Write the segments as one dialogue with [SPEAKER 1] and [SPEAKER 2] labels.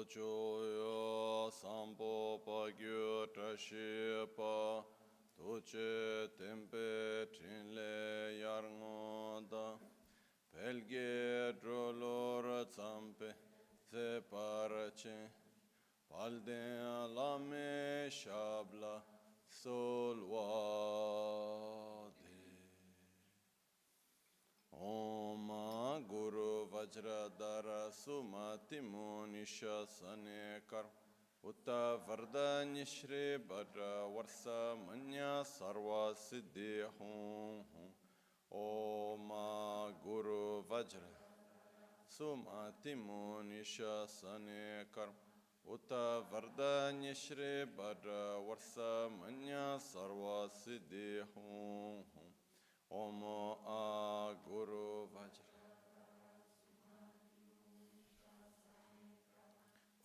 [SPEAKER 1] Tojoyo sambo pagyo trashipa Toche tempe trinle yarngoda Pelge drolor zampe separace Palden lame shabla solwade Om Guru Vajradhara Sumati Munisha Sanekar Utta Vardanya Shri Bhadra Varsa Manya Sarva Siddhi Hum Om Guru Vajra Sumati Munisha Sanekar Utta Vardanya Shri Bhadra Varsa Manya Sarva Siddhi Hum Om Guru Vajra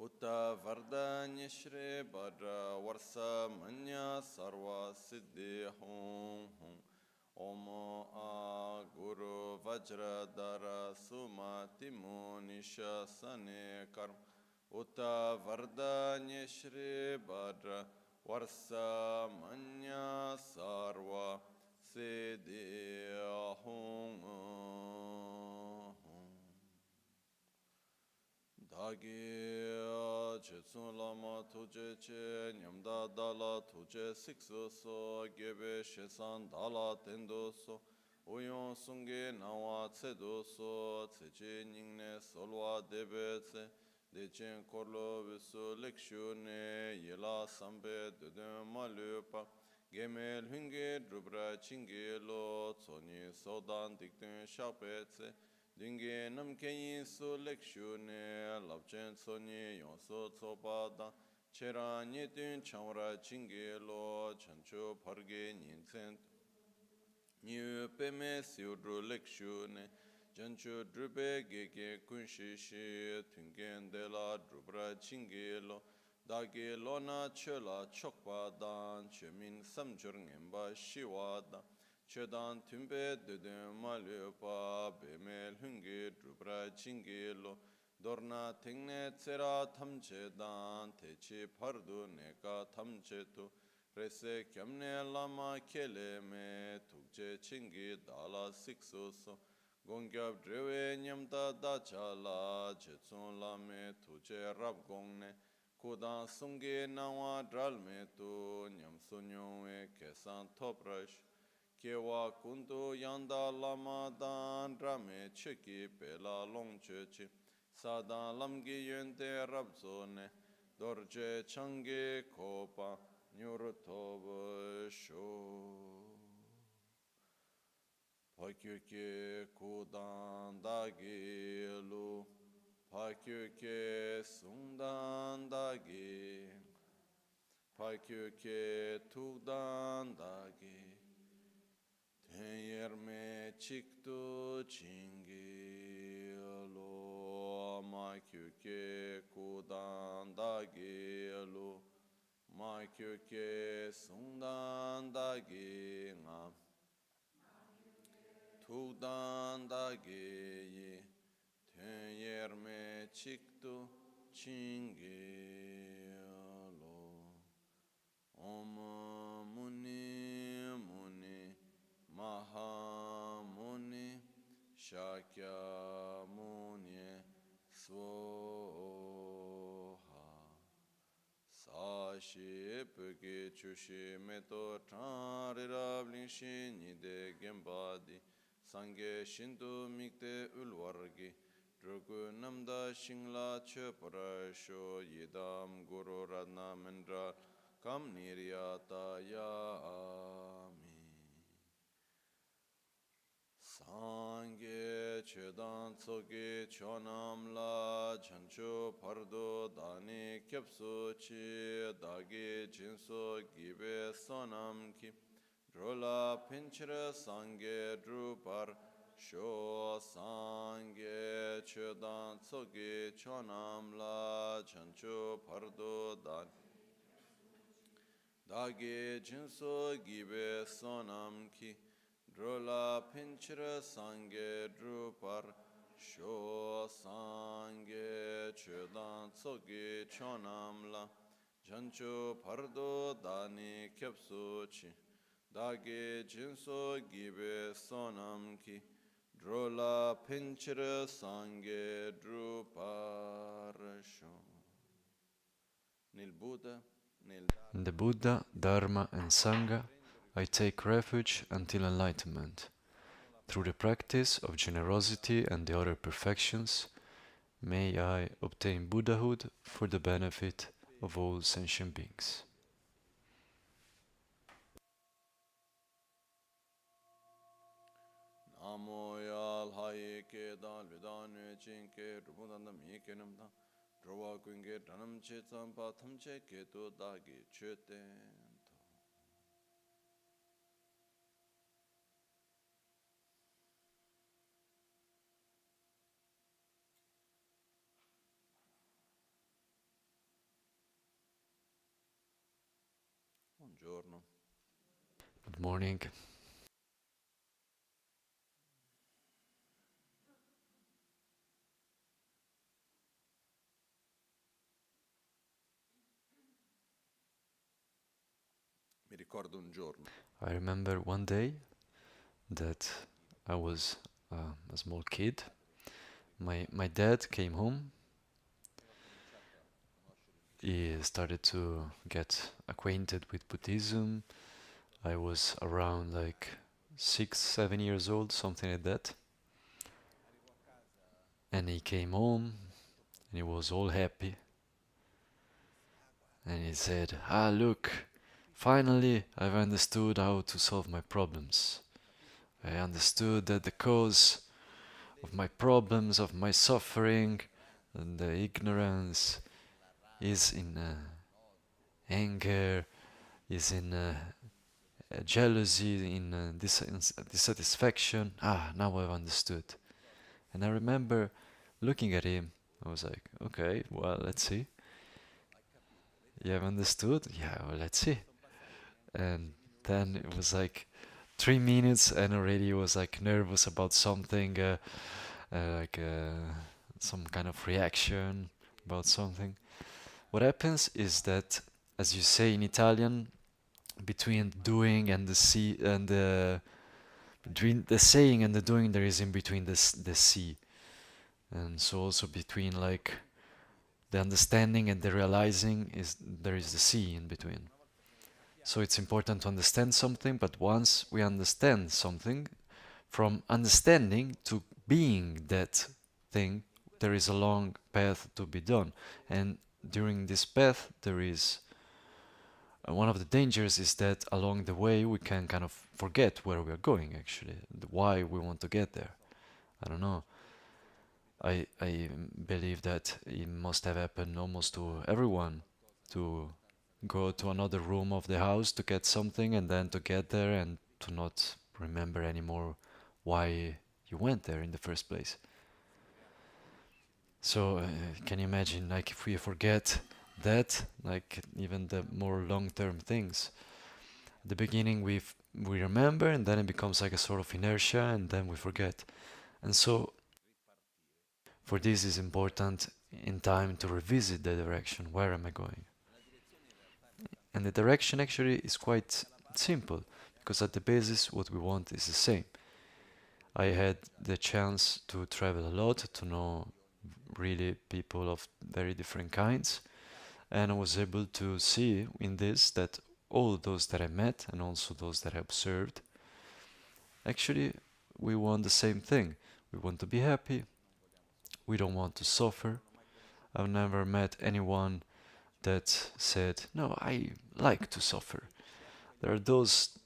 [SPEAKER 1] Utta Vardanya Shri Bhadra Varsa Manya Sarva Siddhi Hum Om Guru Vajra Dara Sumati Munisha Sanekar Utta Vardanya Shri Bhadra Varsa Manya Sarva Siddhi Hum Dagi Chetsun Lama Tuje Che Nyamda Dala Tuje Sikso So Gebe Shesan Dala Tendo So Uyon Sunge Nawa Tsedo So Tseche Ningne Solwa Debe Tse Dechen Korlo Visu Lekshune Yela Sambe Duden Malupa Gemel Hunge Drubra Chinge Lo Tsoni Sodan Dikten Shakpe Tse Dinge Namkeyin Su Lekshune Labchen Tsoni Yonso Tsopada Chera Nyetun Chamra Chinge Lo Chancho Parge Nyinsen Nyu Peme Siudru Lekshune Jancho Drube Gege Kunshishi Tungen Dela Drubra Chinge Lo Dage Lona Chola Chokpa Dan Chemin Samjur Ngemba Shiwada Chedan Tumbe Duden Malupa Bemel Hungi Drubra Chingilo Dorna Tingne Tsera Tamche Dan Techi Pardu Neka Tamche Tu Rese Kyamne Lama Kele Me Tukche Chingi Dala Siksuso Gongyab Drewe Nyamda Dachala Jetsun Lame Tuche Rab Gongne Kudan Sungi Nawa Dralme Tu NgalSo Nyongwe Kesan Toprash Kewa Kundu Yanda Lama Dan Drame Cheki Pela Long Chechi Sadan Lamgi Yente Rabzone Dorje Changi Kopa Nyurutoba Sho Pakyuke Kudan Dagi Lu Pakyuke Sungdan Dagi Pakyuke Tugdan Dagi Tenyerme Chiktu Chingi Lo Makyuke Kudan Dagi Lu Makyuke Sungdan Dagi Nga Tugdan Dagi Tenyerme Chiktu Chingi Lo Om Muni Muni Mahamuni Shakya Muni Svoha Sashi Puki Chushi Meto Tranrirablinshi Nide Gembadi Sange Shindu Mikte Ulwargi Drugu Namda Shingla Cheparasho Yidam Guru Radna Mendra Kam Niryata Yami Sange Chedan Tsoge Chonam La Chancho Pardo Dani Kyapso Chi Dagi Jinso Gibe Sonam Ki Drola Pinchra Sange Drupar Sho Sange Chedan Tsoge Chonam La Chancho Pardo Dani Dagi Jinso Gibe Sonam Ki Drola Pinchra Sange Drupar Sho Sangye Chudan Tsogi Chonamla Jancho Pardo Dani Kepso Chi Dage Jinso Gibe Sonam Ki Drola Pinchira Sangye Druparasho.
[SPEAKER 2] In the Buddha, Dharma and Sangha, I take refuge until enlightenment. Through the practice of generosity and the other perfections, may I obtain Buddhahood for the benefit of all sentient beings.
[SPEAKER 1] Namo yal haye ke dal vidan chin ke rubudan da mi ke nam da drowa kunge dhanam che tsampa tham che ke to da ge cheten. Buongiorno.
[SPEAKER 2] Good morning.
[SPEAKER 1] Mi ricordo un giorno.
[SPEAKER 2] I remember one day that I was a small kid. My dad came home. He started to get acquainted with Buddhism. I was around like 6, 7 years old, something like that. And he came home and he was all happy. And he said, look, finally I've understood how to solve my problems. I understood that the cause of my problems, of my suffering, and the ignorance is in anger, is in jealousy, in dissatisfaction. Now I've understood. And I remember looking at him. I was like, okay, well, let's see. You have understood? Yeah, well, let's see. And then it was like 3 minutes, and already was like nervous about something, like some kind of reaction about something. What happens is that, as you say in Italian, between doing and the see and the between the saying and the doing, there is in between the sea, and so also between like the understanding and the realizing is there is the sea in between. So it's important to understand something, but once we understand something, from understanding to being that thing, there is a long path to be done. And during this path, there is one of the dangers is that along the way we can kind of forget where we are going, actually, why we want to get there. I don't know. I believe that it must have happened almost to everyone, to go to another room of the house to get something and then to get there and to not remember anymore why you went there in the first place. So can you imagine, like, if we forget that, like even the more long-term things, at the beginning we remember, and then it becomes like a sort of inertia, and then we forget. And so for this is important in time to revisit the direction. Where am I going? And the direction actually is quite simple, because at the basis what we want is the same. I had the chance to travel a lot, to know really people of very different kinds, and I was able to see in this that all those that I met and also those that I observed, actually we want the same thing. We want to be happy, we don't want to suffer. I've never met anyone that said, no, I like to suffer. There are those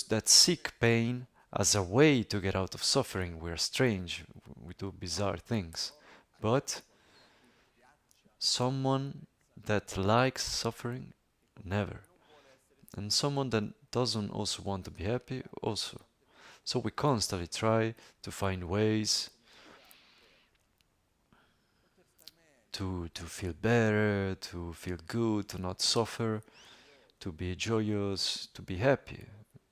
[SPEAKER 2] that seek pain as a way to get out of suffering. We're strange, we do bizarre things. But someone that likes suffering, never. And someone that doesn't also want to be happy, also. So we constantly try to find ways to feel better, to feel good, to not suffer, to be joyous, to be happy.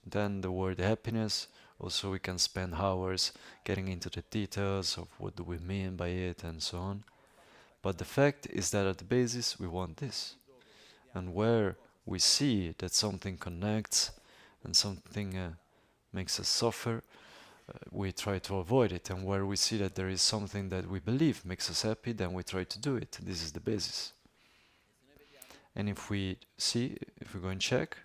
[SPEAKER 2] Then the word happiness Also, we can spend hours getting into the details of what do we mean by it and so on. But the fact is that at the basis we want this. And where we see that something connects and something makes us suffer, we try to avoid it. And where we see that there is something that we believe makes us happy, then we try to do it. This is the basis. And if we go and check,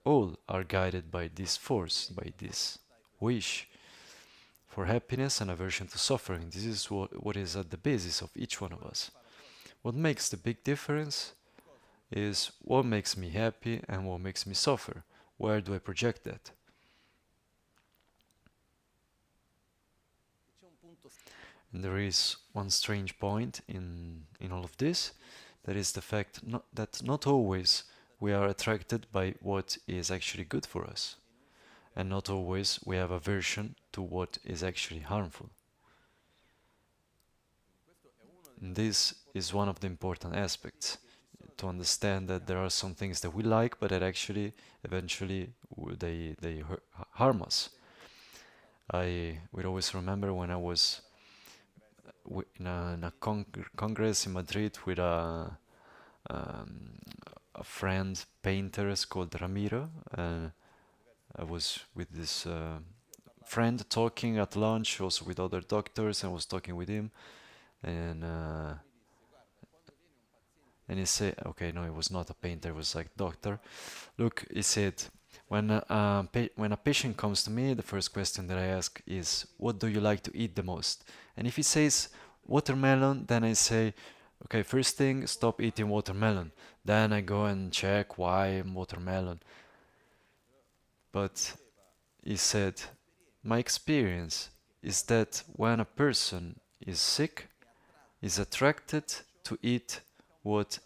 [SPEAKER 2] all are guided by this force, by this wish for happiness and aversion to suffering. This is what is at the basis of each one of us. What makes the big difference is what makes me happy and what makes me suffer. Where do I project that? And there is one strange point in all of this, that is the fact that not always we are attracted by what is actually good for us, and not always we have aversion to what is actually harmful. And this is one of the important aspects, to understand that there are some things that we like, but that actually eventually they harm us. I would always remember when I was in a congress in Madrid with a friend painter called Ramiro. I was with this friend talking at lunch, also with other doctors, and was talking with him, and he said, okay, no, it was not a painter, it was like doctor. Look, he said, when a patient comes to me, the first question that I ask is, what do you like to eat the most? And if he says watermelon, then I say, okay, first thing, stop eating watermelon. Then I go and check why watermelon. But he said, my experience is that when a person is sick, is attracted to eat what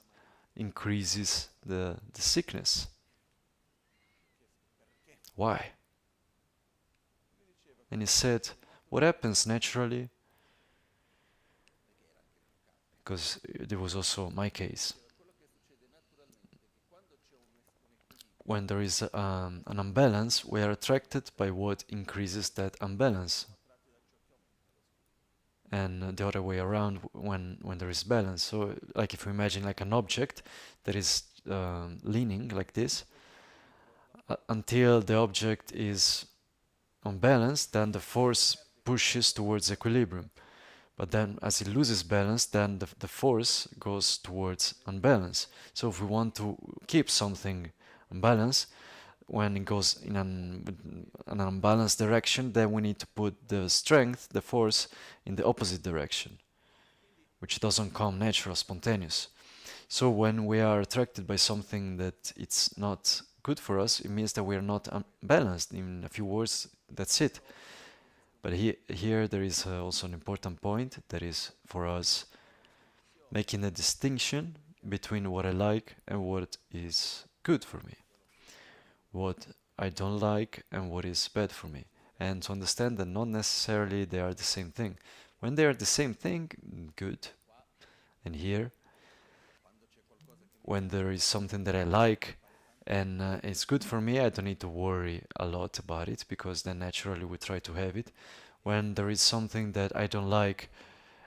[SPEAKER 2] increases the sickness. Why? And he said, what happens naturally, because there was also my case, when there is an imbalance, we are attracted by what increases that imbalance. And the other way around, when there is balance. So like if we imagine like an object that is leaning like this, until the object is unbalanced, then the force pushes towards equilibrium. But then as it loses balance, then the force goes towards unbalance. So if we want to keep something unbalanced, when it goes in an unbalanced direction, then we need to put the strength, the force, in the opposite direction, which doesn't come natural, spontaneous. So when we are attracted by something that it's not good for us, it means that we are not balanced. In a few words, that's it. But here there is also an important point, that is for us making a distinction between what I like and what is good for me, what I don't like and what is bad for me, and to understand that not necessarily they are the same thing. When they are the same thing, good. And here, when there is something that I like and it's good for me, I don't need to worry a lot about it, because then naturally we try to have it. When there is something that I don't like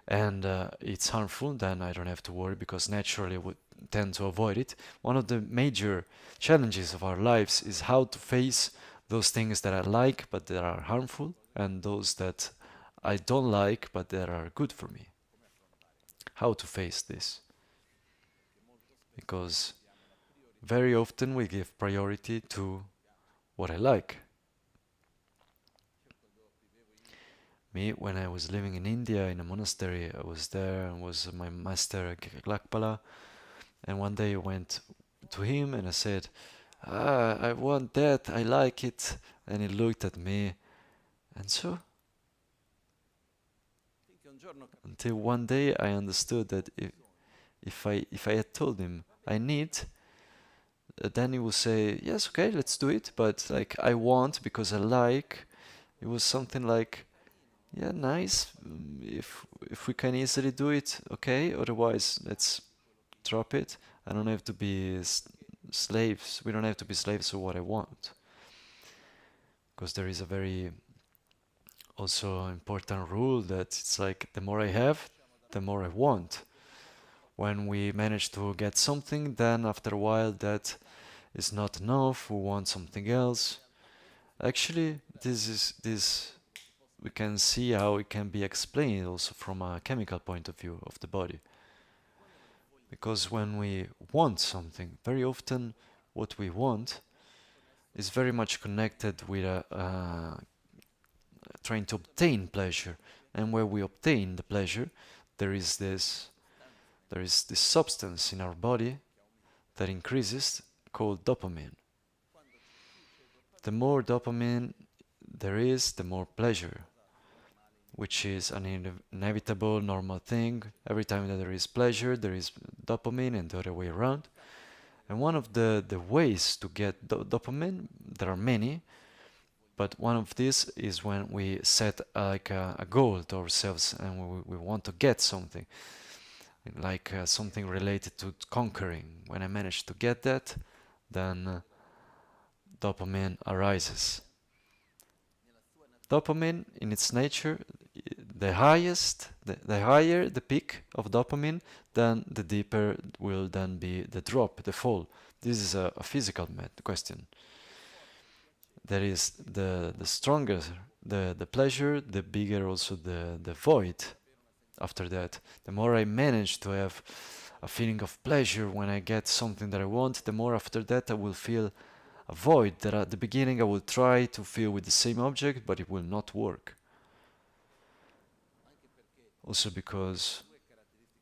[SPEAKER 2] and it's harmful, then I don't have to worry, because naturally we tend to avoid it. One of the major challenges of our lives is how to face those things that I like but that are harmful, and those that I don't like but that are good for me. How to face this? Because very often we give priority to what I like. Me, when I was living in India in a monastery, I was there and was my master Lakpala, and one day I went to him and I said, I want that, I like it. And he looked at me, and so until one day I understood that if I had told him I need, then he would say, yes, okay, let's do it, but like I want because I like. It was something like, yeah, nice, if we can easily do it, okay, otherwise let's drop it. I don't have to be slaves, we don't have to be slaves of what I want. because there is a very also important rule that it's like the more I have, the more I want. When we manage to get something, then after a while that is not enough, we want something else. Actually, this we can see how it can be explained also from a chemical point of view of the body. Because when we want something, very often what we want is very much connected with trying to obtain pleasure. And where we obtain the pleasure, there is this substance in our body that increases called dopamine. The more dopamine there is, the more pleasure, which is an inevitable normal thing. Every time that there is pleasure, there is dopamine, and the other way around. And one of the ways to get dopamine, there are many, but one of these is when we set like a goal to ourselves and we want to get something, like something related to conquering. When I manage to get that, then dopamine arises. Dopamine in its nature, the higher the peak of dopamine, then the deeper will then be the drop, the fall. This is a physical question. There is the stronger the pleasure, the bigger also the void after that. The more I manage to have a feeling of pleasure when I get something that I want, the more after that I will feel a void that at the beginning I will try to fill with the same object, but it will not work. Also because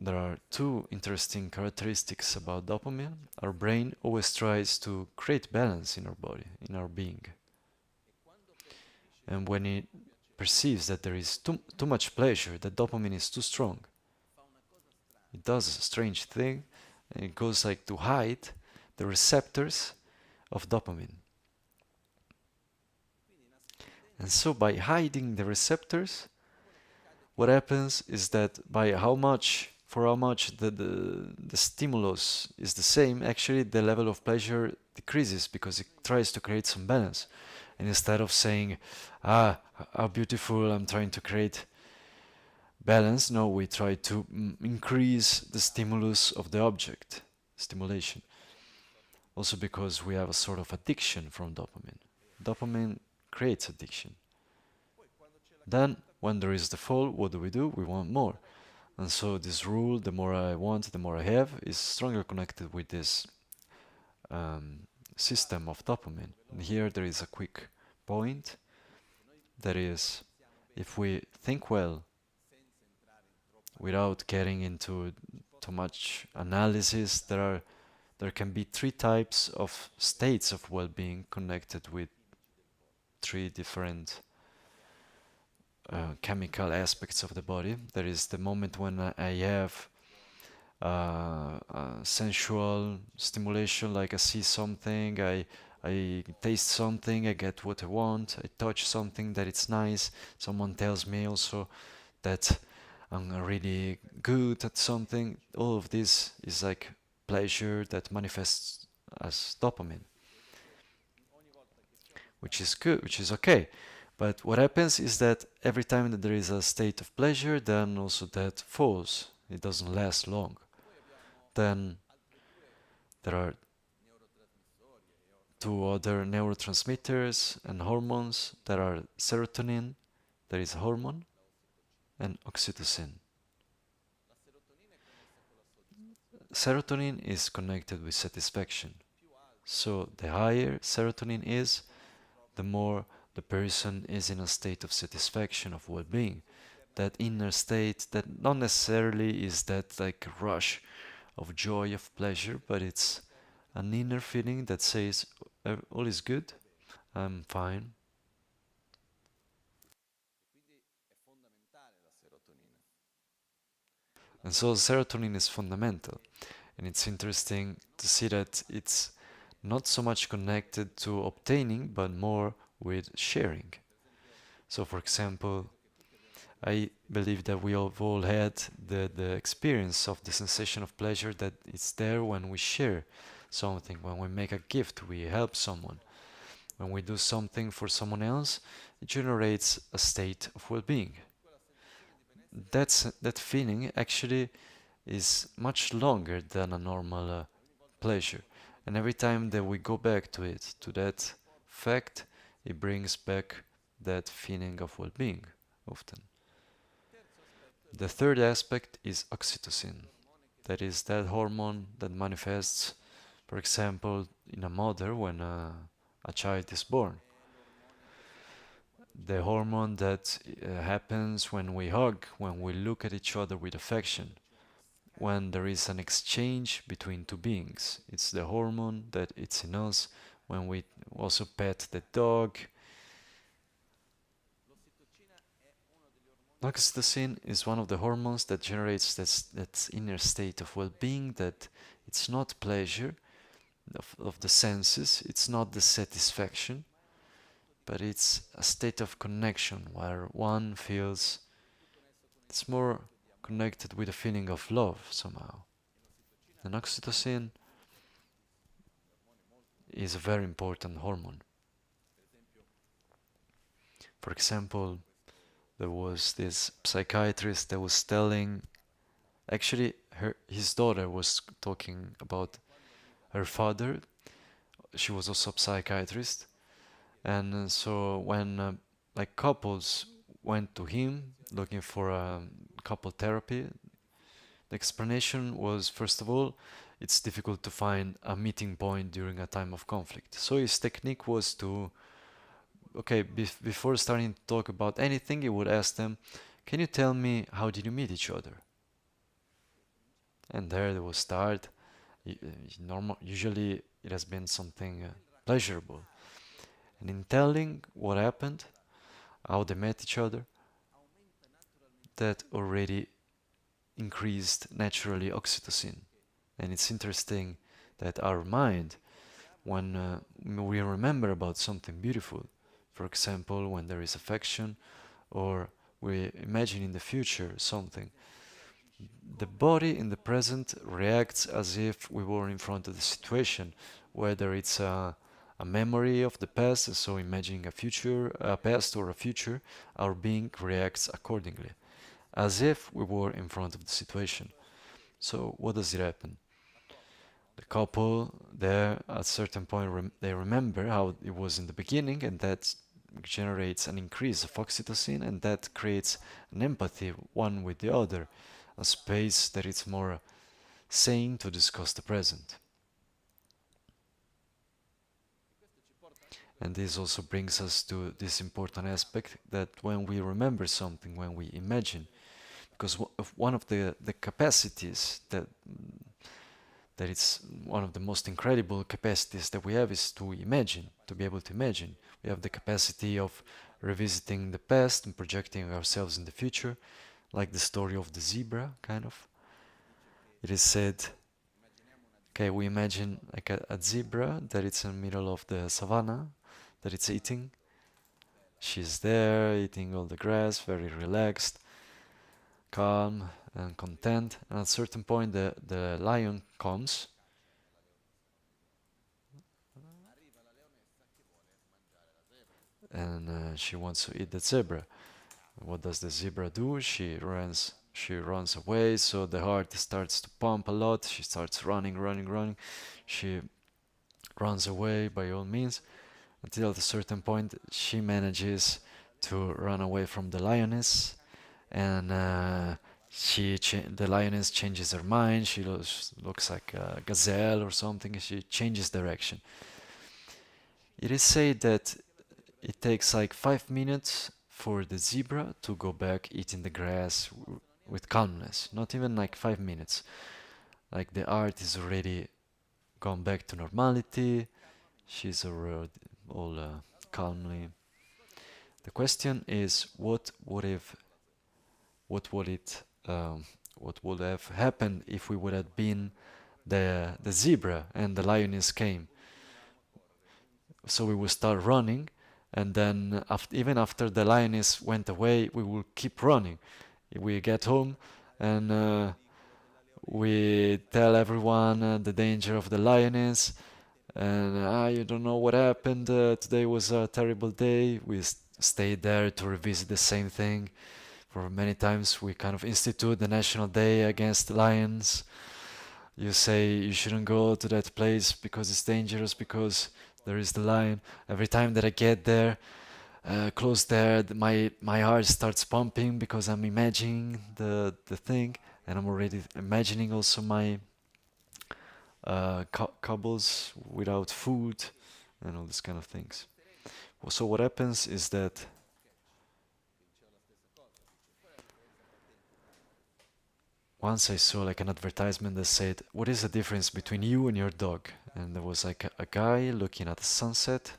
[SPEAKER 2] there are two interesting characteristics about dopamine. Our brain always tries to create balance in our body, in our being. And when it perceives that there is too much pleasure, that dopamine is too strong, it does a strange thing, and it goes like to hide the receptors of dopamine. And so by hiding the receptors, what happens is that by for how much the stimulus is the same, actually the level of pleasure decreases because it tries to create some balance. And instead of saying, how beautiful, I'm trying to create balance, no, we try to increase the stimulus of the object, stimulation. Also because we have a sort of addiction from dopamine. Dopamine creates addiction. Then, when there is the fall, what do? We want more. And so this rule, the more I want, the more I have, is strongly connected with this system of dopamine. And here there is a quick point. That is, if we think well, without getting into too much analysis, there can be three types of states of well-being connected with three different chemical aspects of the body. There is the moment when I have sensual stimulation, like I see something, I taste something, I get what I want, I touch something that it's nice, someone tells me also that I'm really good at something. All of this is like pleasure that manifests as dopamine, which is good, which is okay. But what happens is that every time that there is a state of pleasure, then also that falls. It doesn't last long. Then there are two other neurotransmitters and hormones that are serotonin, that is a hormone, and oxytocin. Serotonin is connected with satisfaction. So the higher serotonin is, the more the person is in a state of satisfaction, of well-being. That inner state that not necessarily is that like rush of joy, of pleasure, but it's an inner feeling that says, all is good, I'm fine. And so serotonin is fundamental. And it's interesting to see that it's not so much connected to obtaining, but more with sharing. So for example, I believe that we have all had the experience of the sensation of pleasure that it's there when we share something, when we make a gift, we help someone. when we do something for someone else, it generates a state of well-being. That feeling actually is much longer than a normal pleasure. And every time that we go back to it, to that fact, it brings back that feeling of well-being often. The third aspect is oxytocin. That is that hormone that manifests, for example, in a mother when a child is born. The hormone that happens when we hug, when we look at each other with affection, when there is an exchange between two beings. It's the hormone that it's in us when we also pet the dog. Oxytocin is one of the hormones that generates that inner state of well-being, that it's not pleasure of the senses, it's not the satisfaction, but it's a state of connection where one feels it's more connected with a feeling of love somehow. And oxytocin is a very important hormone. For example, there was this psychiatrist that was telling, actually his daughter was talking about her father. She was also a psychiatrist, and so when like couples went to him looking for a couple therapy, the explanation was, first of all, it's difficult to find a meeting point during a time of conflict. So his technique was to, okay, before starting to talk about anything, he would ask them, can you tell me how did you meet each other? And there they will start. Usually it has been something pleasurable. And in telling what happened, how they met each other, that already increased naturally oxytocin. And it's interesting that our mind, when we remember about something beautiful, for example, when there is affection, or we imagine in the future something, the body in the present reacts as if we were in front of the situation, whether it's a memory of the past, so imagining a past or a future, our being reacts accordingly, as if we were in front of the situation. So what does it happen? The couple there at a certain point they remember how it was in the beginning, and that generates an increase of oxytocin, and that creates an empathy one with the other, a space that it's more sane to discuss the present. And this also brings us to this important aspect that when we remember something, when we imagine, because one of the capacities that it's one of the most incredible capacities that we have is to imagine, to be able to imagine. We have the capacity of revisiting the past and projecting ourselves in the future, like the story of the zebra, kind of. It is said, okay, we imagine like a zebra that it's in the middle of the savannah, that it's eating. She's there, eating all the grass, very relaxed, calm and content. And at a certain point, the lion comes. And she wants to eat the zebra. What does the zebra do? She runs away, so the heart starts to pump a lot. She starts running. She runs away by all means, until at a certain point she manages to run away from the lioness, and the lioness changes her mind. She looks like a gazelle or something. She changes direction. It is said that it takes like 5 minutes for the zebra to go back eating the grass with calmness. Not even like 5 minutes. Like the heart is already gone back to normality. She's already all calmly. The question is, what would have happened if we would have been the zebra and the lioness came? So we will start running, and then even after the lioness went away, we will keep running. We get home and we tell everyone the danger of the lioness, and you don't know what happened. Today was a terrible day. We stayed there to revisit the same thing. For many times we kind of institute the National Day against lions. You say you shouldn't go to that place because it's dangerous, because there is the lion. Every time that I get there, close there, my heart starts pumping because I'm imagining the thing, and I'm already imagining also my cobbles without food and all these kind of things. So what happens is that once I saw like an advertisement that said, "What is the difference between you and your dog?" And there was like a guy looking at the sunset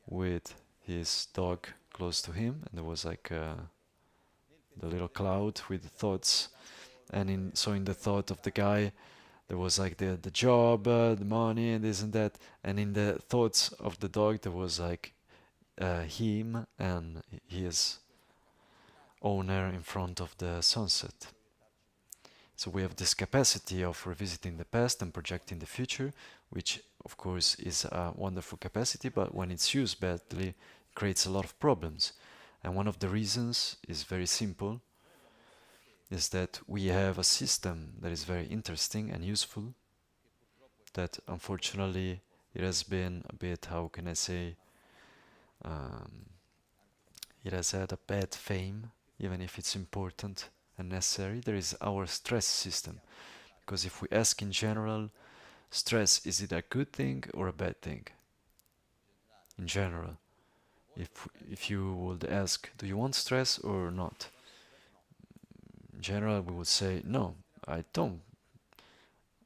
[SPEAKER 2] with his dog close to him, and there was like the little cloud with the thoughts, and in the thought of the guy there was like the job, the money, and this and that, and in the thoughts of the dog there was like him and his owner in front of the sunset. So we have this capacity of revisiting the past and projecting the future, which of course is a wonderful capacity, but when it's used badly, it creates a lot of problems. And one of the reasons is very simple, is that we have a system that is very interesting and useful, that unfortunately it has been a bit, how can I say, um, it has had a bad fame, even if it's important and necessary. There is our stress system. Because if we ask in general, stress, is it a good thing or a bad thing? In general, if you would ask, do you want stress or not? In general, we would say, no, I don't.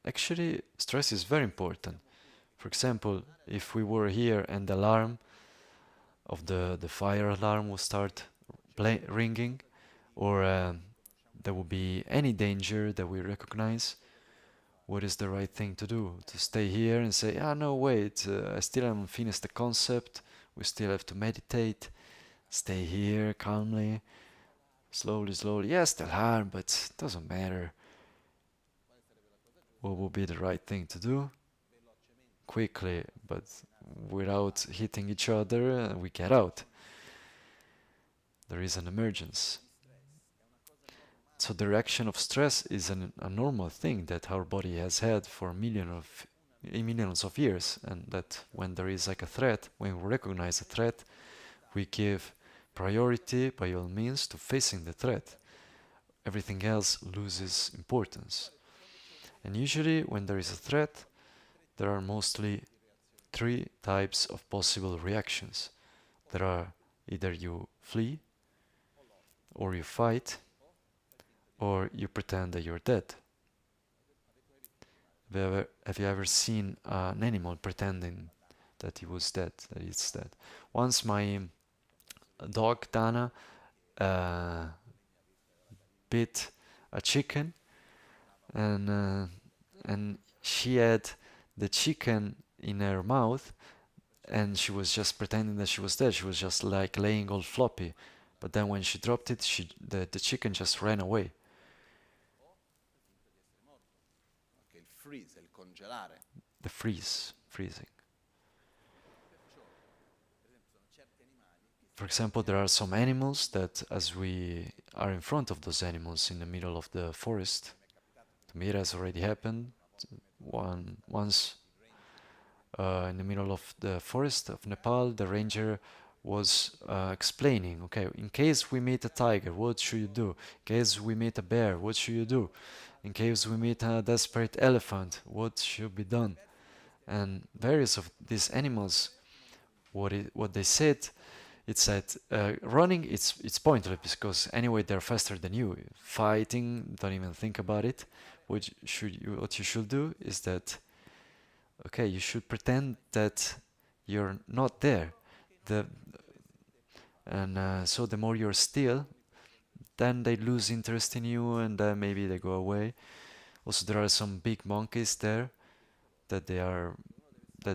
[SPEAKER 2] Actually, stress is very important. For example, if we were here and the alarm of the fire alarm will start ringing, or there will be any danger that we recognize, what is the right thing to do? To stay here and say, no, wait, I still haven't finished the concept, we still have to meditate, stay here calmly, slowly, yes, still hard, but it doesn't matter. What will be the right thing to do? Quickly, but without hitting each other, we get out. There is an emergence. So the reaction of stress is a normal thing that our body has had for millions of years, and that when there is like a threat, when we recognize a threat, we give priority by all means to facing the threat. Everything else loses importance. And usually when there is a threat, there are mostly three types of possible reactions. There are either you flee, or you fight, or you pretend that you're dead. Have you ever seen an animal pretending that he was dead, that it's dead? Once my dog Dana bit a chicken, and she had the chicken in her mouth, and she was just pretending that she was dead. She was just like laying all floppy, but then when she dropped it, the chicken just ran away. The freezing. For example, there are some animals that, as we are in front of those animals in the middle of the forest, to me it has already happened once. In the middle of the forest of Nepal, the ranger was explaining, okay, in case we meet a tiger, what should you do? In case we meet a bear, what should you do? In case we meet a desperate elephant, what should be done? And various of these animals, what they said, it said, running, it's pointless because anyway they're faster than you. Fighting, don't even think about it. What you should do is that, okay, you should pretend that you're not there. So the more you're still, then they lose interest in you, and then maybe they go away. Also, there are some big monkeys there that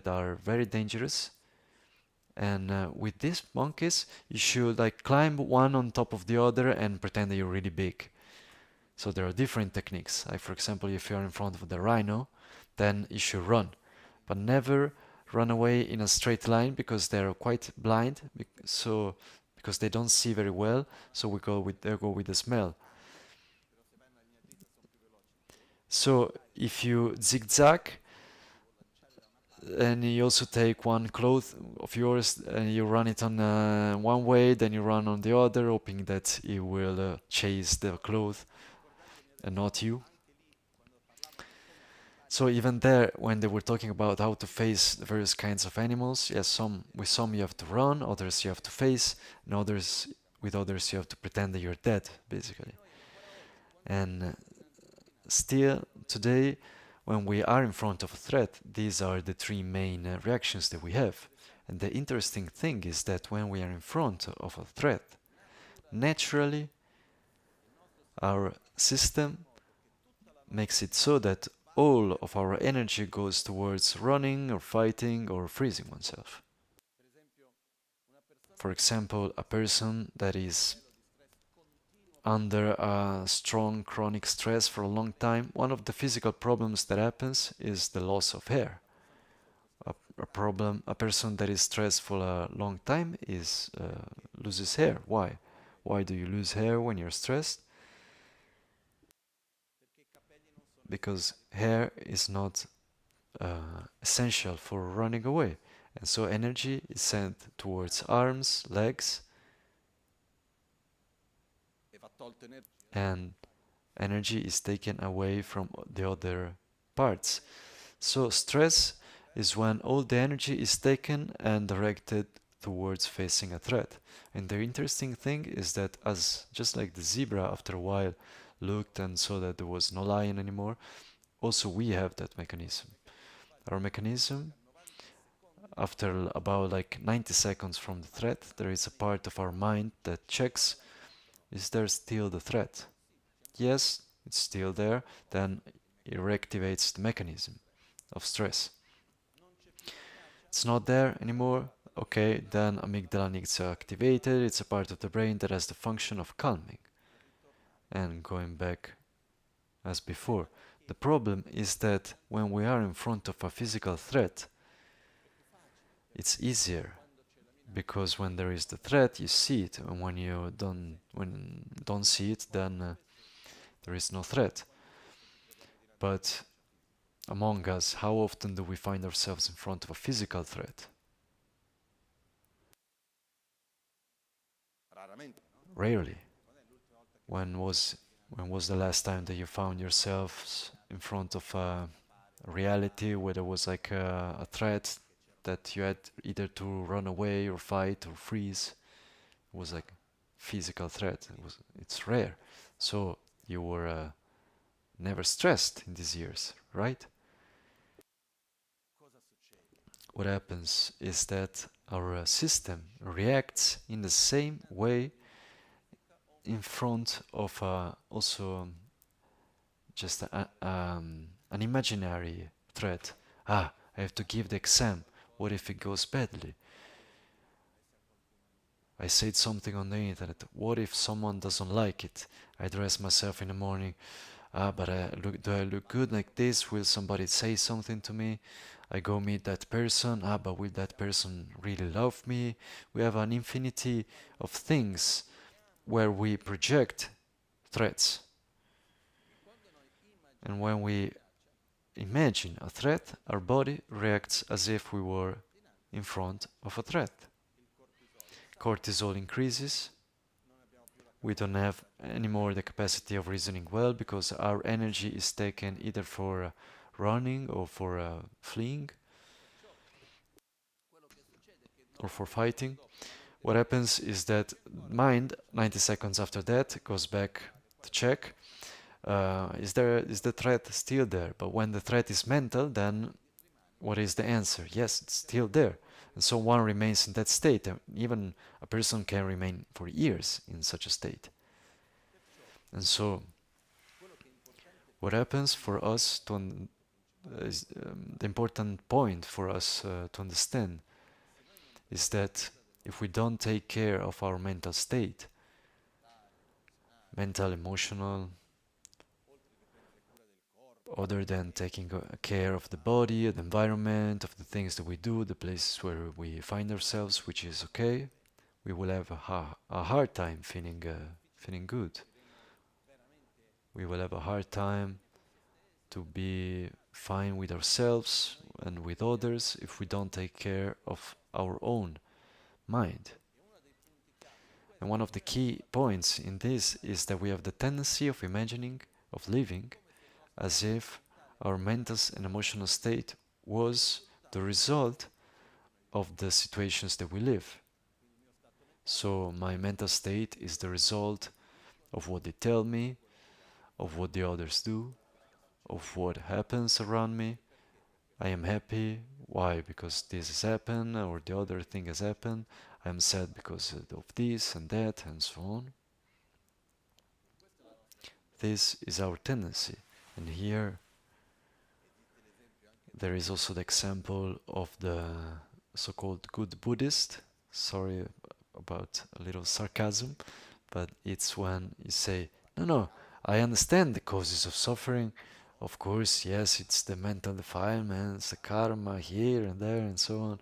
[SPEAKER 2] are very dangerous. And with these monkeys, you should like climb one on top of the other and pretend that you're really big. So there are different techniques. Like for example, if you're in front of the rhino, then you should run, but never run away in a straight line because they're quite blind, so because they don't see very well, so they go with the smell. So if you zigzag and you also take one cloth of yours and you run it on one way, then you run on the other, hoping that it will chase the cloth and not you. So even there, when they were talking about how to face the various kinds of animals, yes, with some you have to run, others you have to face, and with others you have to pretend that you're dead, basically. And still today, when we are in front of a threat, these are the three main reactions that we have. And the interesting thing is that when we are in front of a threat, naturally our system makes it so that all of our energy goes towards running or fighting or freezing oneself. For example, a person that is under a strong chronic stress for a long time, one of the physical problems that happens is the loss of hair. A person that is stressed for a long time loses hair. Why? Why do you lose hair when you're stressed? Because hair is not essential for running away. And so energy is sent towards arms, legs, and energy is taken away from the other parts. So stress is when all the energy is taken and directed towards facing a threat. And the interesting thing is that just like the zebra after a while looked and saw that there was no lion anymore, also we have that mechanism. Our mechanism, after about like 90 seconds from the threat, there is a part of our mind that checks, is there still the threat? Yes, it's still there, then it reactivates the mechanism of stress. It's not there anymore, okay, then amygdala needs activated, it's a part of the brain that has the function of calming and going back as before. The problem is that when we are in front of a physical threat, it's easier because when there is the threat, you see it, and when you don't see it, then there is no threat. But among us, how often do we find ourselves in front of a physical threat? Rarely. When was the last time that you found yourselves in front of a reality where there was like a threat that you had either to run away or fight or freeze? It was like physical threat. It's rare. So you were never stressed in these years, right? What happens is that our system reacts in the same way in front of also just an imaginary threat. I have to give the exam. What if it goes badly? I said something on the internet. What if someone doesn't like it? I dress myself in the morning. But do I look good like this? Will somebody say something to me? I go meet that person. But will that person really love me? We have an infinity of things where we project threats. And when we imagine a threat, our body reacts as if we were in front of a threat. Cortisol increases. We don't have anymore the capacity of reasoning well because our energy is taken either for running or for fleeing or for fighting. What happens is that mind, 90 seconds after that, goes back to check. Is the threat still there? But when the threat is mental, then what is the answer? Yes, it's still there. And so one remains in that state. Even a person can remain for years in such a state. And so what happens for us is the important point for us to understand is that if we don't take care of our mental state, mental, emotional, other than taking care of the body, the environment, of the things that we do, the places where we find ourselves, which is okay, we will have a hard time feeling good. We will have a hard time to be fine with ourselves and with others if we don't take care of our own mind. And one of the key points in this is that we have the tendency of imagining, of living, as if our mental and emotional state was the result of the situations that we live. So my mental state is the result of what they tell me, of what the others do, of what happens around me. I am happy. Why? Because this has happened or the other thing has happened. I am sad because of this and that and so on. This is our tendency. And here there is also the example of the so-called good Buddhist. Sorry about a little sarcasm, but it's when you say, no, I understand the causes of suffering. Of course, yes, it's the mental defilements, the karma here and there and so on.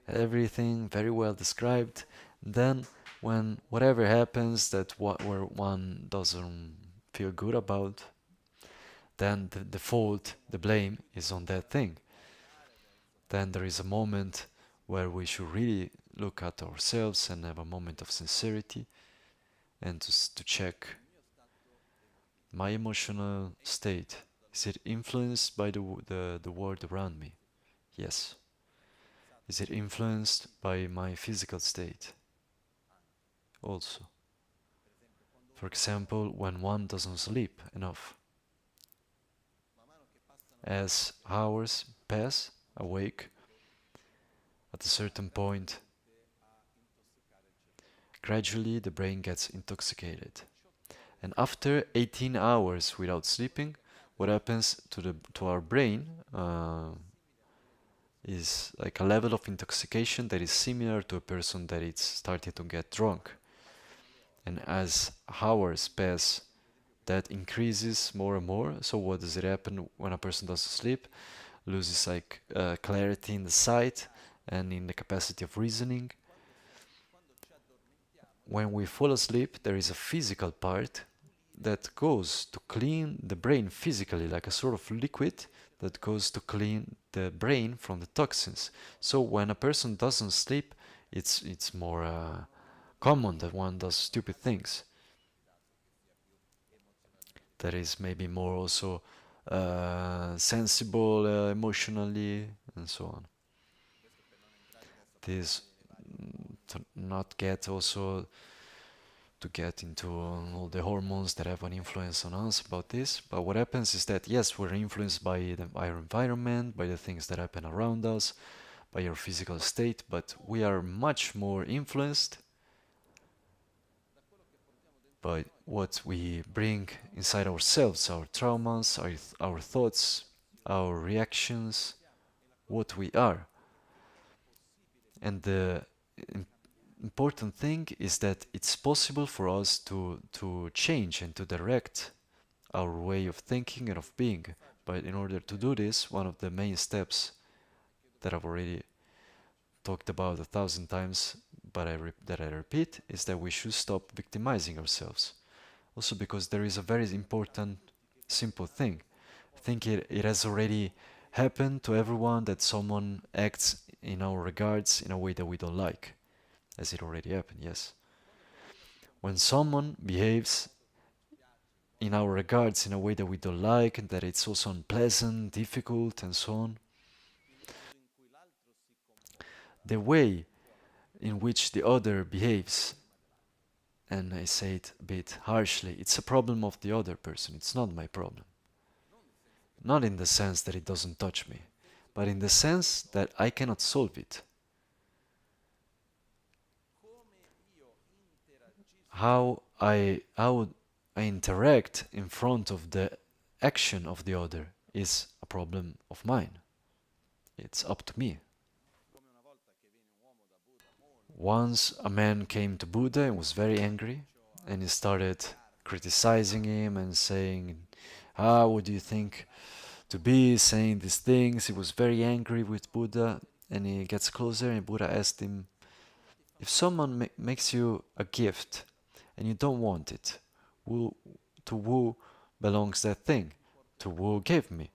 [SPEAKER 2] Everything very well described. Then, when whatever happens that where one doesn't feel good about, then the fault, the blame is on that thing. Then there is a moment where we should really look at ourselves and have a moment of sincerity and to check my emotional state. Is it influenced by the world around me? Yes. Is it influenced by my physical state? Also. For example, when one doesn't sleep enough. As hours pass awake, at a certain point, gradually the brain gets intoxicated. And after 18 hours without sleeping, what happens to our brain is like a level of intoxication that is similar to a person that is starting to get drunk. And as hours pass, that increases more and more. So what does it happen when a person doesn't sleep? Loses like clarity in the sight and in the capacity of reasoning. When we fall asleep, there is a physical part that goes to clean the brain physically, like a sort of liquid that goes to clean the brain from the toxins. So when a person doesn't sleep, it's more common that one does stupid things. That is maybe more also sensible emotionally and so on. This to not get also to get into all the hormones that have an influence on us about this. But what happens is that yes, we're influenced by our environment, by the things that happen around us, by our physical state, but we are much more influenced by what we bring inside ourselves, our traumas, our thoughts, our reactions, what we are. And the important thing is that it's possible for us to change and to direct our way of thinking and of being. But in order to do this, one of the main steps that I've already talked about 1,000 times, but that I repeat, is that we should stop victimizing ourselves. Also because there is a very important, simple thing. I think it has already happened to everyone that someone acts in our regards in a way that we don't like. As it already happened, yes. When someone behaves in our regards in a way that we don't like, and that it's also unpleasant, difficult, and so on, the way in which the other behaves, and I say it a bit harshly, it's a problem of the other person, it's not my problem. Not in the sense that it doesn't touch me, but in the sense that I cannot solve it. How I interact in front of the action of the other is a problem of mine. It's up to me. Once a man came to Buddha and was very angry, and he started criticizing him and saying, what do you think to be, saying these things. He was very angry with Buddha, and he gets closer, and Buddha asked him, if someone makes you a gift and you don't want it, who, to who belongs that thing? To who gave me?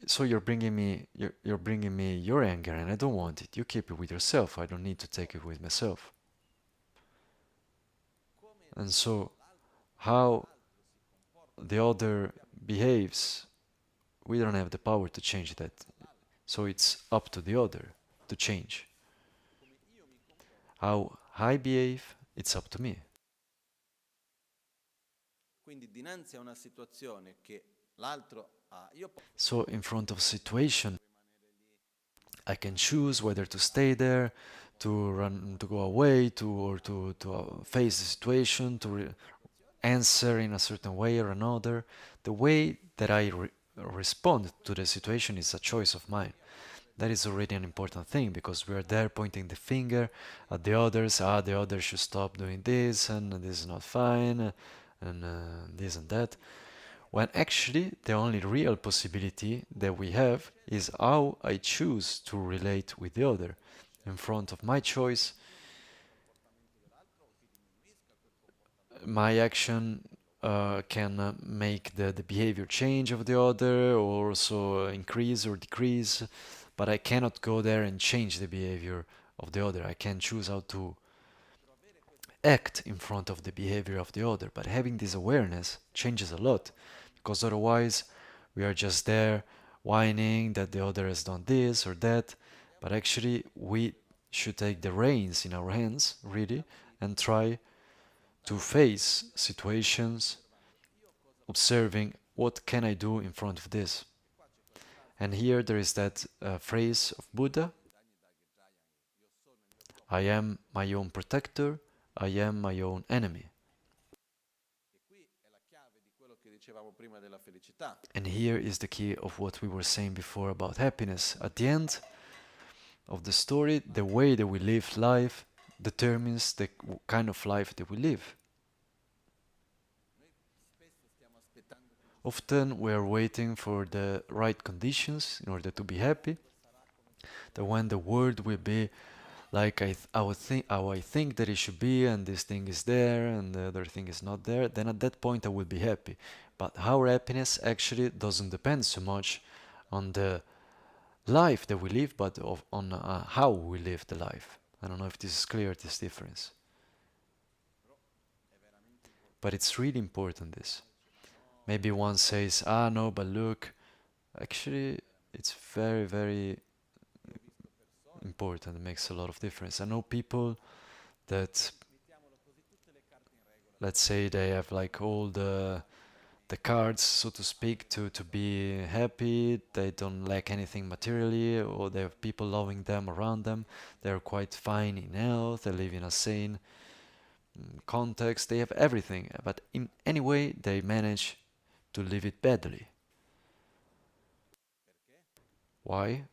[SPEAKER 2] So you're bringing me your anger, and I don't want it. You keep it with yourself. I don't need to take it with myself. And so, how the other behaves, we don't have the power to change that. So it's up to the other to change. How I behave, it's up to me.
[SPEAKER 1] Quindi dinanzi a una situazione che l'altro ha, io
[SPEAKER 2] So in front of a situation, I can choose whether to stay there, to run, to go away, to face the situation, to answer in a certain way or another. The way that I respond to the situation is a choice of mine. That is already an important thing, because we are there pointing the finger at the others. The others should stop doing this, and this is not fine, and this and that. When actually the only real possibility that we have is how I choose to relate with the other. In front of my choice, my action can make the behavior change of the other, or also increase or decrease, but I cannot go there and change the behavior of the other. I can choose how to act in front of the behavior of the other, but having this awareness changes a lot, because otherwise we are just there whining that the other has done this or that, but actually we should take the reins in our hands, really, and try to face situations observing what can I do in front of this. And here there is that phrase of Buddha, I am my own protector, I am my own enemy. And here is the key of what we were saying before about happiness. At the end of the story, the way that we live life determines the kind of life that we live. Often we are waiting for the right conditions in order to be happy, that when the world will be like how I think that it should be, and this thing is there and the other thing is not there, then at that point I will be happy. But our happiness actually doesn't depend so much on the life that we live, but on how we live the life. I don't know if this is clear, this difference. But it's really important, this. Maybe one says, no, but look, actually it's very, very important. It makes a lot of difference. I know people that, let's say, they have like all the cards, so to speak, to be happy. They don't lack anything materially, or they have people loving them around them. They're quite fine in health. They live in a sane context. They have everything, but in any way they manage to live it badly. Why?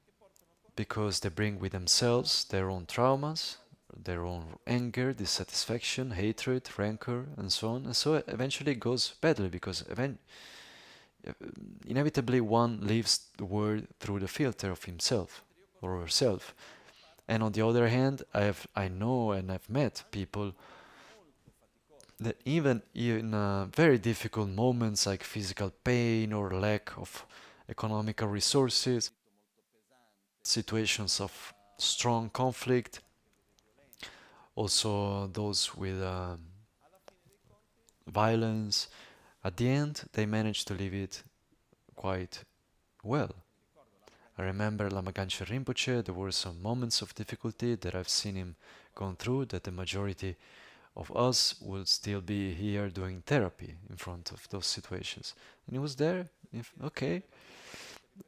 [SPEAKER 2] Because they bring with themselves their own traumas, their own anger, dissatisfaction, hatred, rancor, and so on. And so eventually it goes badly, because inevitably one leaves the world through the filter of himself or herself. And on the other hand, I know and I've met people that even in very difficult moments like physical pain or lack of economical resources, situations of strong conflict, also those with violence, at the end they manage to live it quite well. I remember Lama Michel Rinpoche, there were some moments of difficulty that I've seen him going through, that the majority of us would still be here doing therapy in front of those situations. And he was there, okay.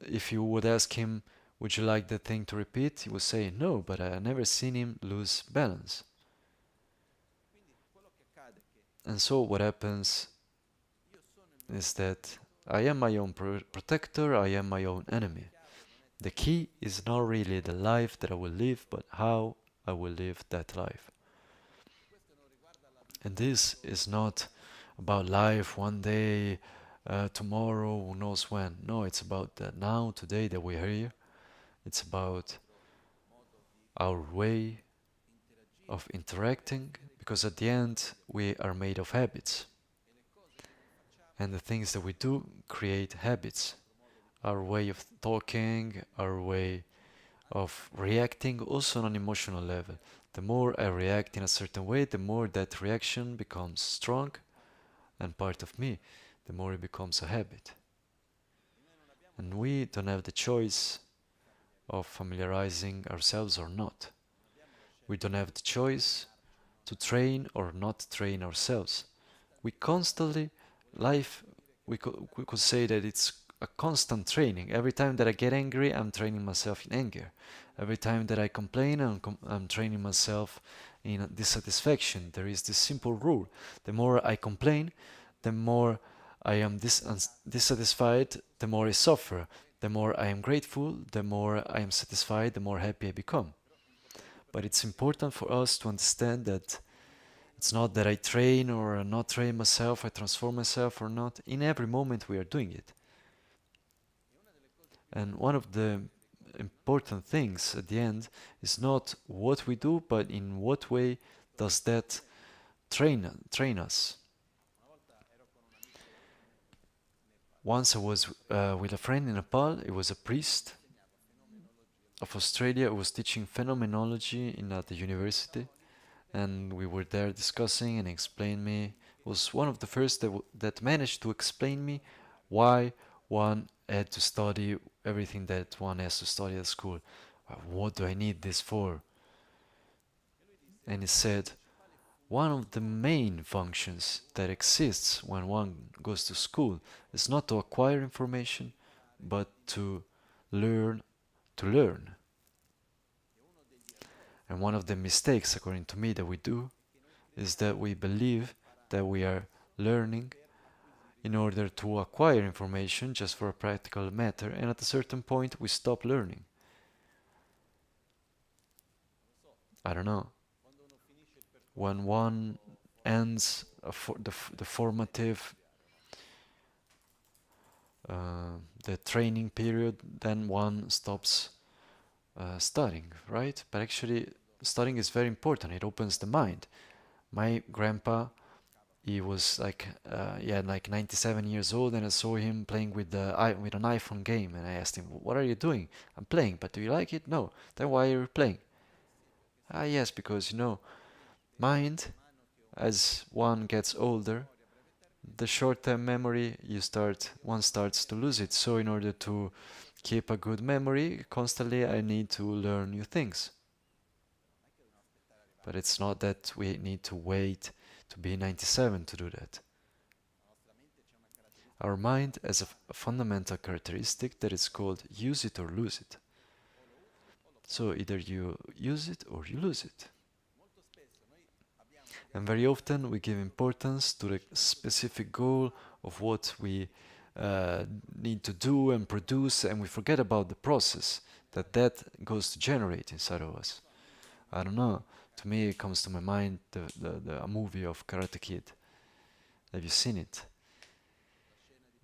[SPEAKER 2] If you would ask him, would you like that thing to repeat? He would say no, but I never seen him lose balance. And so what happens is that I am my own protector, I am my own enemy. The key is not really the life that I will live, but how I will live that life. And this is not about life one day tomorrow, who knows when. No, it's about the now, today that we're here. It's about our way of interacting, because at the end we are made of habits, and the things that we do create habits. Our way of talking, our way of reacting, also on an emotional level. The more I react in a certain way, the more that reaction becomes strong and part of me, the more it becomes a habit. And we don't have the choice of familiarizing ourselves or not. We don't have the choice to train or not train ourselves. We constantly, life, we could say that it's a constant training. Every time that I get angry, I'm training myself in anger. Every time that I complain, I'm training myself in dissatisfaction. There is this simple rule. The more I complain, the more I am dissatisfied, the more I suffer. The more I am grateful, the more I am satisfied, the more happy I become. But it's important for us to understand that it's not that I train or not train myself, I transform myself or not. In every moment we are doing it. And one of the important things at the end is not what we do, but in what way does that train us. Once I was with a friend in Nepal. He was a priest of Australia who was teaching phenomenology at the university, and we were there discussing and explained me. Was one of the first that managed to explain me why one had to study everything that one has to study at school. What do I need this for? And he said, one of the main functions that exists when one goes to school is not to acquire information, but to learn to learn. And one of the mistakes, according to me, that we do is that we believe that we are learning in order to acquire information just for a practical matter, and at a certain point we stop learning. I don't know. When one ends the formative, the training period, then one stops studying, right? But actually, studying is very important. It opens the mind. My grandpa, he was like, like 97 years old, and I saw him playing with with an iPhone game, and I asked him, "What are you doing?" "I'm playing." "But do you like it?" "No." "Then why are you playing?" "Ah, yes, because mind, as one gets older, the short-term memory one starts to lose it. So in order to keep a good memory, constantly I need to learn new things." But it's not that we need to wait to be 97 to do that. Our mind has a fundamental characteristic that is called use it or lose it. So either you use it or you lose it. And very often we give importance to the specific goal of what we need to do and produce, and we forget about the process that goes to generate inside of us. I don't know. To me, it comes to my mind a movie of Karate Kid. Have you seen it?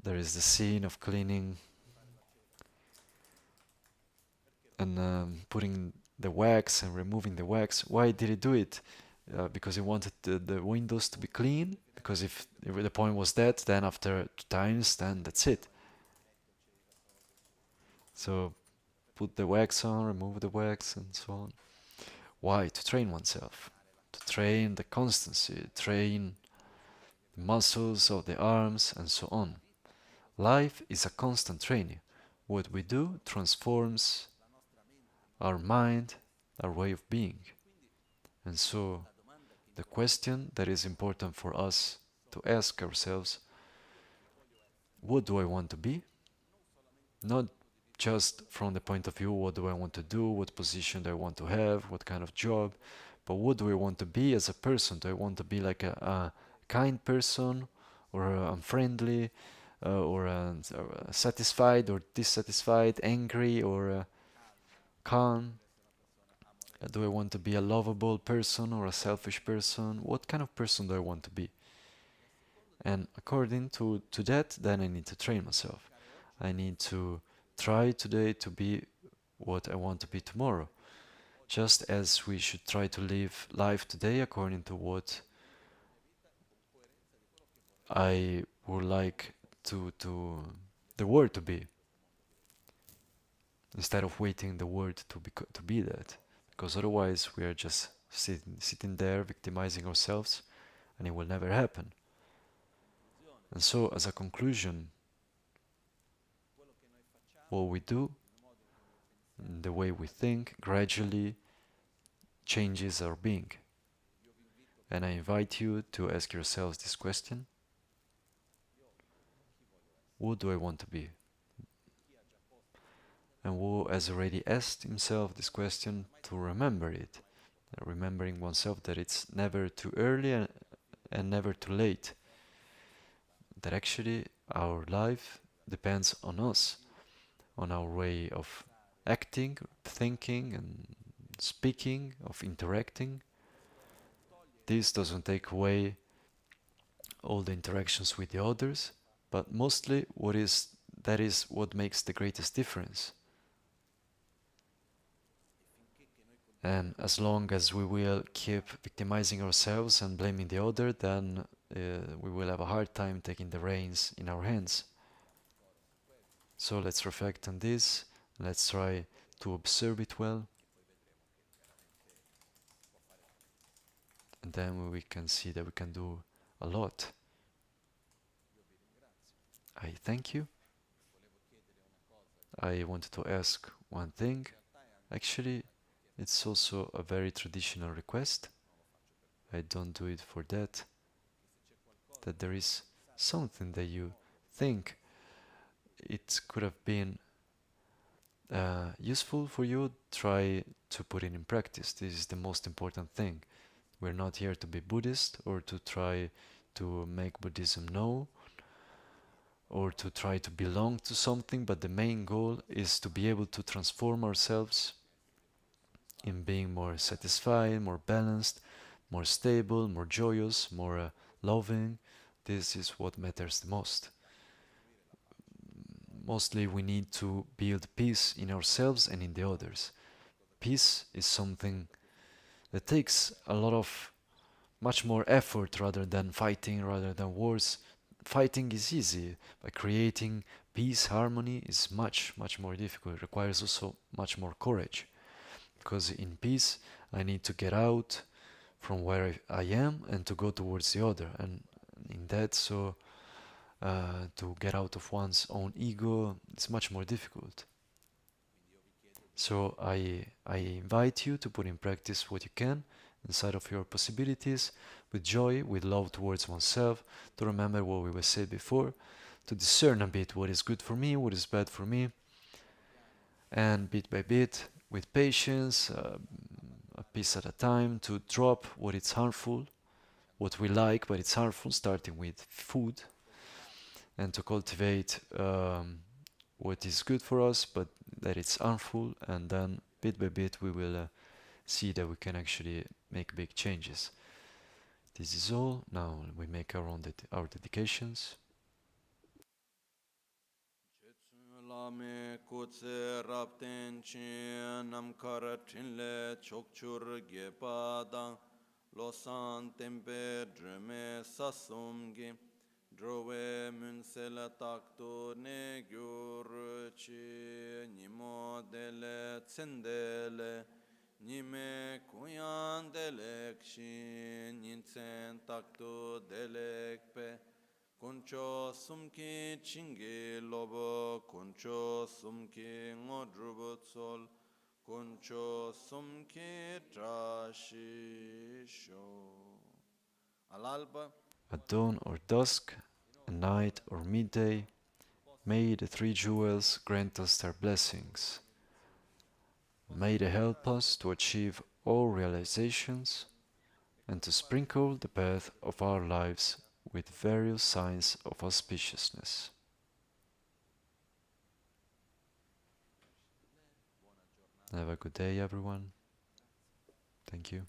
[SPEAKER 2] There is the scene of cleaning and putting the wax and removing the wax. Why did he do it? Because he wanted the windows to be clean. Because if the point was that, then after 2 times, then that's it. So put the wax on, remove the wax, and so on. Why? To train oneself. To train the constancy, train the muscles of the arms, and so on. Life is a constant training. What we do transforms our mind, our way of being. And so, the question that is important for us to ask ourselves, what do I want to be? Not just from the point of view, what do I want to do, what position do I want to have, what kind of job, but what do I want to be as a person? Do I want to be like a kind person, or unfriendly, or satisfied or dissatisfied, angry or calm? Do I want to be a lovable person or a selfish person? What kind of person do I want to be? And according to that, then I need to train myself. I need to try today to be what I want to be tomorrow. Just as we should try to live life today according to what I would like to the world to be, instead of waiting the world to be that, because otherwise we are just sitting there victimizing ourselves, and it will never happen. And so, as a conclusion, what we do, the way we think, gradually changes our being. And I invite you to ask yourselves this question: what do I want to be? And who has already asked himself this question to remember it, remembering oneself that it's never too early and never too late, that actually our life depends on us, on our way of acting, thinking, and speaking, of interacting. This doesn't take away all the interactions with the others, but mostly that is what makes the greatest difference. And as long as we will keep victimizing ourselves and blaming the other, then we will have a hard time taking the reins in our hands. So let's reflect on this, let's try to observe it well, and then we can see that we can do a lot. I thank you. I wanted to ask one thing. Actually, it's also a very traditional request. I don't do it for that. That there is something that you think it could have been useful for you, try to put it in practice. This is the most important thing. We're not here to be Buddhist or to try to make Buddhism known or to try to belong to something, but the main goal is to be able to transform ourselves in being more satisfied, more balanced, more stable, more joyous, more loving. This is what matters the most. Mostly we need to build peace in ourselves and in the others. Peace is something that takes a lot of much more effort rather than fighting, rather than wars. Fighting is easy, but creating peace, harmony is much, much more difficult. It requires also much more courage. Because in peace, I need to get out from where I am and to go towards the other. And in that, to get out of one's own ego, it's much more difficult. So I invite you to put in practice what you can inside of your possibilities, with joy, with love towards oneself, to remember what we were said before, to discern a bit what is good for me, what is bad for me, and bit by bit, with patience, a piece at a time, to drop what is harmful, what we like but it's harmful, starting with food, and to cultivate what is good for us but that it's harmful, and then bit by bit we will see that we can actually make big changes. This is all. Now we make our dedications.
[SPEAKER 1] Lame kutse rapten chin nam kara trinle chokchur gepada losan tempe drume sasumgi drove munsela takto ne gyurchi nimo dele tsendele nime kuyan delekshi ninsen takto delekpe Kuncho sumki chingi lobo, kuncho sumki ngodrubo tsol, kuncho sumki trashisho. All'alba.
[SPEAKER 2] At dawn or dusk, at night or midday, may the three jewels grant us their blessings. May they help us to achieve all realizations and to sprinkle the path of our lives with various signs of auspiciousness. Have a good day, everyone. Thank you.